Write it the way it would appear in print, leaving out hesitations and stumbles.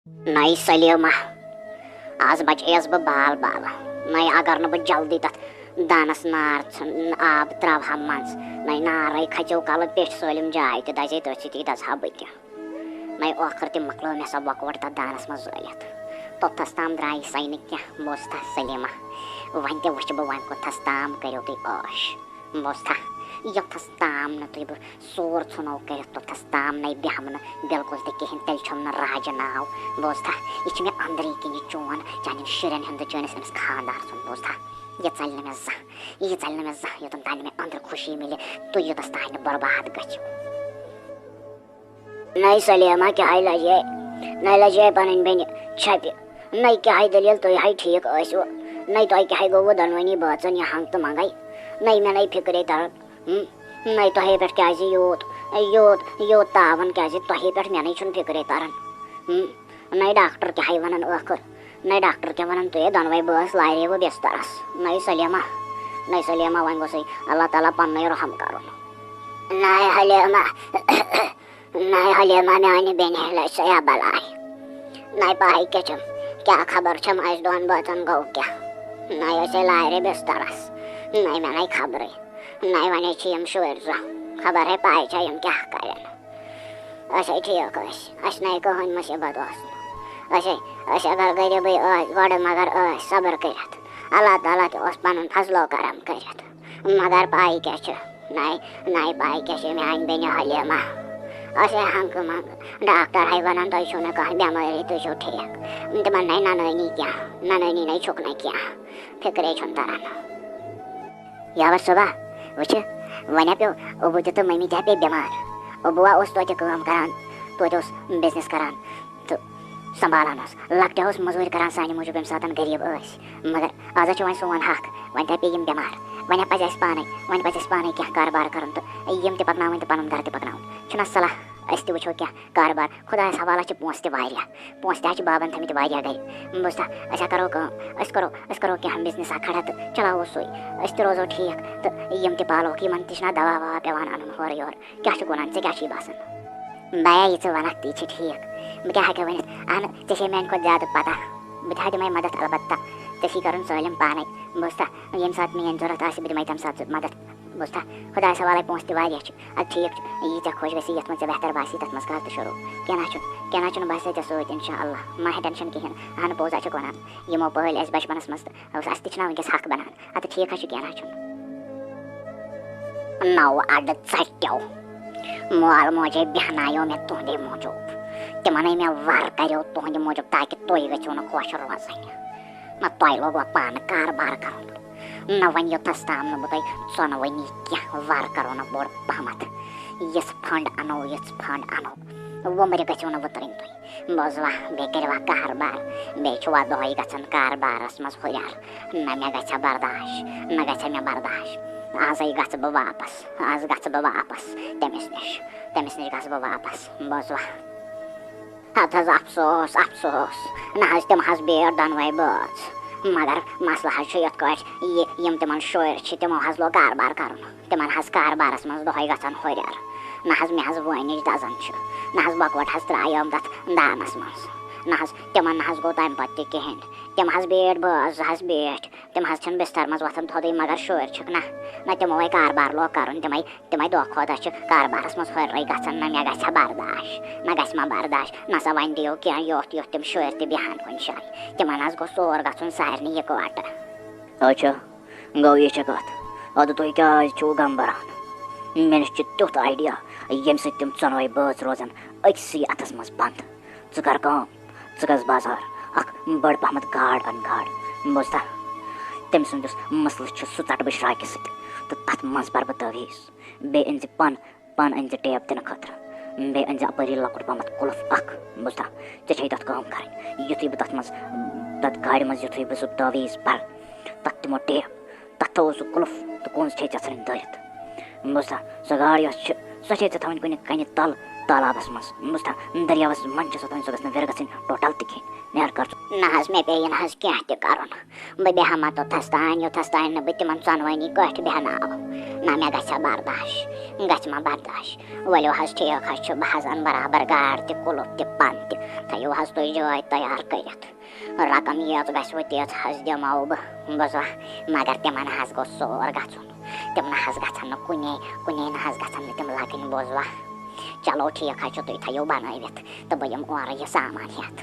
نئی سلیما آز بچیس بہ بال بال نئی اگر نہ بہ جلدی تت دانس نار آب تراوہا مز نئی نارے کھژو کل پیٹ سٲلِم جاے تہِ دزے تٔتھۍ سۭتی دزہا بہٕ تہِ نئی ٲخر تہِ مۄکلٲو مےٚ سۄ بۄکوٹ تتھ دانس منٛز زٲلِتھ توٚتتھس تام درٛاے سۄے نہٕ کینٛہہ بوٗز تھا سلیما وۄنۍ تہِ وٕچھِ بہٕ وۄنۍ کوٚتتھس تام کٔرِو تُہۍ عٲش بوٗز تھا یوٚتتھس تام نہٕ تُہۍ بہٕ سور ژھٕنو کٔرِتھ توٚتتھس تام نَے بیٚہمہٕ نہٕ بِلکُل تہِ کِہیٖنۍ تیٚلہِ چھُم نہٕ راجہِ ناو بوٗز تھا یہِ چھُ مےٚ أنٛدرٕے کِنۍ یہِ چون چانٮ۪ن شُرٮ۪ن ہُنٛد تہٕ چٲنِس أمِس خانٛدار سُنٛد بوٗز تھا یہِ ژَلہِ نہٕ مےٚ زانٛہہ یہِ ژَلہِ نہٕ مےٚ زانٛہہ یوٚتَن تانۍ نہٕ مےٚ أنٛدرٕ خوشی مِلہِ تُہۍ یوٚتَس تانۍ نہٕ بُرباد گٔژھِو نَے سلیما کیٛاہ لجے نَے لجے پنٕنۍ بیٚنہِ چھپہِ نَے کیٛاہ دٔلیٖل تُہۍ ہے ٹھیٖک ٲسوٕ نَے تۄہہِ کیٛاہ گوٚوٕ دۄنوٕنی بٲژن یہِ ہنٛگ تہٕ منٛگے نَے مےٚ نَے فِکرے تران نَے تۄہے پٮ۪ٹھ کیٛازِ یوٗت تاوَن کیٛازِ تۄہے پٮ۪ٹھ مےٚ نَے چھُنہٕ فِکرے تران نَے ڈاکٹر کیٛاہ وَنان ٲخٕر نَے ڈاکٹر کیٛاہ وَنان تُہۍ دۄنوَے بٲژ لاریوٕ بِسترس نَے سلیما وۄنۍ گوٚژھے اللہ تعالیٰ پنٛنُے رحم کَرُن نَے حلیما میٛانہِ بیٚنہِ لٔج سۄ بلاے نَے پاے کیٛاہ چھَم کیٛاہ خبر چھَم اَسہِ دۄن بٲژن گوٚو کیٛاہ نَے ٲسے لارِ بِسترس نَے مےٚ نَے خبرٕے نَے وۄنۍ چھِ یِم شُرۍ زٕ خبر ہے پاے چھا یِم کیٛاہ کَرن أسۍ ہے ٹھیٖک ٲسۍ اَسہِ نَے کٕہٕنۍ مُصیٖبت اوس نہٕ أسۍ اگر غریٖبٕے ٲسۍ گۄڈٕ مگر ٲسۍ صبر کٔرِتھ اللہ تعالیٰ تہِ اوس پنُن فضلو کرم کٔرِتھ مگر پاے کیٛاہ چھِ نَے پاے کیٛاہ چھِ میٛانہِ بیٚنہِ حلیما أسۍ ہے ہنٛگہٕ منٛگہٕ ڈاکٹر ہے وَنان تۄہہِ چھُو نہٕ کانٛہہ بٮ۪مٲری تُہۍ چھِو ٹھیٖک تِمن نَے ننٲنی کینٛہہ ننٲنی نَے چھُکھ نہٕ کینٛہہ فِکرے چھُنہٕ تران یاور صُبح وٕچھِ وۄنۍ ہا پیوٚو اوٚبوٗ تہِ تہٕ مٔمی تہِ ہا پیٚیہِ بٮ۪مار اوٚبوٗوا اوس توتہِ کٲم کران توتہِ اوس بِزنِس کران تہٕ سنٛبھالان اوس لۄکٹہِ اوس مٔزوٗرۍ کران سانہِ موٗجوٗب ییٚمہِ ساتہٕ غریٖب ٲسۍ مگر آز حظ چھُ وۄنۍ سون حق وۄنۍ تہِ پیٚیہِ یِم بٮ۪مار وۄنۍ پَزِ اَسہِ پانے کینٛہہ کاربار کَرُن تہٕ یِم تہِ پَکناوٕنۍ تہٕ پَنُن گرٕ تہِ پَکناوُن چھُنہ صلاح أسۍ تہِ وٕچھو کینٛہہ کاربار خۄدایَس حوالہٕ چھِ پونٛسہٕ تہِ واریاہ پونٛسہٕ تہِ حظ چھِ بابَن تھٲمٕتۍ واریاہ گرِ بوٗز تھا أسۍ ہا کَرو کٲم أسۍ کَرو کینٛہہ بِزنِسا کھڑا تہٕ چلاوو سُے أسۍ تہِ روزو ٹھیٖک تہٕ یِم تہِ پالوکھ یِمن تہِ چھُنہ دوا ووا پیٚوان اَنُن ہورٕ یورٕ کیٛاہ چھُکھ وَنان ژےٚ کیٛاہ چھُے باسان بیا یہِ ژٕ وَنکھ تی چھِ ٹھیٖک بہٕ کیٛاہ ہٮ۪کہٕ ؤنِتھ اہن ژےٚ چھے میٛانہِ کھۄتہٕ زیادٕ پتہ بہٕ تہِ ہا دِمَے مدد البتہ ژےٚ چھی کَرُن سٲلِم پانے بوٗز تھا ییٚمہِ ساتہٕ میٛٲنۍ ضوٚرتھ آسہِ بہٕ دِمَے تَمہِ ساتہٕ مدد بوٗز تھا خۄدایَس حوالے پونٛسہٕ تہِ واریاہ چھِ اَدٕ ٹھیٖک چھُ یی ژےٚ خۄش گژھی یَتھ منٛز ژےٚ بہتر باسی تَتھ منٛز کَر تہٕ شروٗع کیٚنٛہہ نہ چھُنہٕ بہٕ آسے ژےٚ سۭتۍ اِنشاء اللہ ما ہے ٹٮ۪نشَن کِہیٖنۍ اہن پوٚز حظ چھُکھ وَنان یِمو پٲلۍ اَسہِ بَچپَنَس منٛز تہٕ اَسہِ تہِ چھُنہ وٕنکٮ۪س حق بَنان اَدٕ ٹھیٖک حظ چھُ کیٚنٛہہ نہ چھُنہٕ نو اَڈٕ ژَٹیو مول موجے بیٚہنایو مےٚ تُہنٛدے موٗجوٗب تِمَنٕے مےٚ وَر کَریو تُہنٛدِ موٗجوٗب تاکہِ تُہۍ گٔژھِو نہٕ خۄش روزٕنۍ نہ تۄہہِ لوگوٕ پانہٕ کاربار کَرُن نہ وۄنۍ یوٚتَس تام نہٕ بہٕ تۄہہِ ژۄنوٕنی کینٛہہ وَر کَرو نہٕ بوٚڑ پَہمَتھ یِژھ فنٛڈ اَنو وُمرِ گٔژھِو نہٕ وٕترٕنۍ تُہۍ بوٗزوا بیٚیہِ کٔرِوا کاربار بیٚیہِ چھُوا دۄہَے گژھان کاربارَس منٛز ہُریر نہ مےٚ گژھِ ہا برداش نہ گژھِ ہا مےٚ برداش آزَے گژھٕ بہٕ واپَس تٔمِس نِش گژھٕ بہٕ واپَس بوٗزوا اَدٕ حظ اَفسوس نہ حظ تِم حظ بیٹھ دۄنوَے بٲژ مگر مسلہٕ حظ چھُ یِتھ کٲٹھۍ یِم تِمن شُرۍ چھِ تِمو حظ لوگ کاربار کَرُن تِمن حظ کاربارَس منٛز دۄہَے گژھان ہُریر نہ حظ مےٚ حظ وٲنِج دَزان چھُ نہ حظ بۄکوٹ حظ ترٛایَم تَتھ دانَس منٛز نہ حظ تِمن نہ حظ گوٚو تَمہِ پَتہٕ تہِ کِہیٖنۍ تِم حظ بیٹھۍ بٲژ زٕ حظ بیٹھۍ تِم حظ چھِنہٕ بِستر منٛز وۄتھان تھوٚدُے مگر شُرۍ چھِکھ نہ تِموے کاربار لوگ کَرُن تِمے دۄہ کھۄتہٕ دۄہ چھِ کاربارَس منٛز ہُررٕے گژھان نہ مےٚ گژھِ ہا برداش نہ گژھِ ما برداش نہ سا وۄنۍ دِیِو کینٛہہ یوٚتھ تِم شُرۍ تہِ بیٚہن کُنہِ جایہِ تِمن حظ گوٚژھ سور گژھُن سارنٕے یِکوَٹہٕ اچھا گوٚو یہِ چھِ کَتھ اَدٕ تُہۍ کیٛازِ چھُو غم بَران مےٚ نِش چھُ تیُتھ آیڈیا ییٚمہِ سۭتۍ تِم ژۄنوَے بٲژ روزن أکسٕے اَتھَس منٛز بنٛد ژٕ کر کٲم ژٕ گژھ بازار اکھ بٔڑ پَہمَتھ گاڈ اَن گاڈ بوٗزتھا تٔمۍ سُنٛد یُس مَسلہٕ چھُ سُہ ژَٹہٕ بہٕ شراکہِ سۭتۍ تہٕ تَتھ منٛز بَرٕ بہٕ تٲویٖز بیٚیہِ أنۍ زِ پَن أنۍ زِ ٹیپ دِنہٕ خٲطرٕ بیٚیہِ أنۍ زِ اَپٲری لۄکُٹ پَہمَتھ قُلف اکھ بوٗزتھا ژےٚ چھے تَتھ کٲم کَرٕنۍ یُتھُے بہٕ تَتھ گاڑِ منٛز یُتھُے بہٕ سُہ تٲویٖز بَرٕ تَتھ دِمو ٹیپ تَتھ تھاوو سُہ قُلف تہٕ کونٛز چھے ژےٚ ژھٕنٕنۍ دٲرِتھ بوٗزتھا سۄ گاڑ یۄس چھِ سۄ چھے ژےٚ تھاوٕنۍ کُنہِ کَنہِ تَل تالابس مز بوزتھا دریاوس من چھِ سۄ سۄ گژھِ نہٕ وِرٕ گژھٕنۍ ٹوٹل تہِ کینٛہہ نیرٕ کر ژٕ. نہ حظ مےٚ پیٚیہِ نہٕ حظ کینٛہہ تہِ کَرُن بہٕ بیٚہمہٕ ما توٚتھَس تانۍ یوٚتھَس تانۍ نہٕ بہٕ تِمن ژۄنوٕنی کٲٹھۍ بیٚہناو نہ مےٚ گژھِ ہا برداش گژھِ ما برداش. ؤلِو حظ ٹھیٖک حظ چھُ بہٕ حظ اَنہٕ برابر گاڈ تہِ کُلُف تہِ پن تہِ تھٲیِو حظ تُہۍ جٲے تیار کٔرِتھ رقم ییٖژ گژھِوٕ تیٖژ حظ دِمو بہٕ بوٗزوا مگر تِمن حظ گوٚژھ سور گژھُن تِم نہ حظ گژھن نہٕ کُنے نہ حظ گژھن نہٕ تِم لگٕنۍ بوٗزوا. چلو ٹھیٖک حظ چھُ تُہۍ تھٲیِو بنٲوِتھ تہٕ بہٕ یِمہٕ اورٕ یہِ سامان ہٮ۪تھ.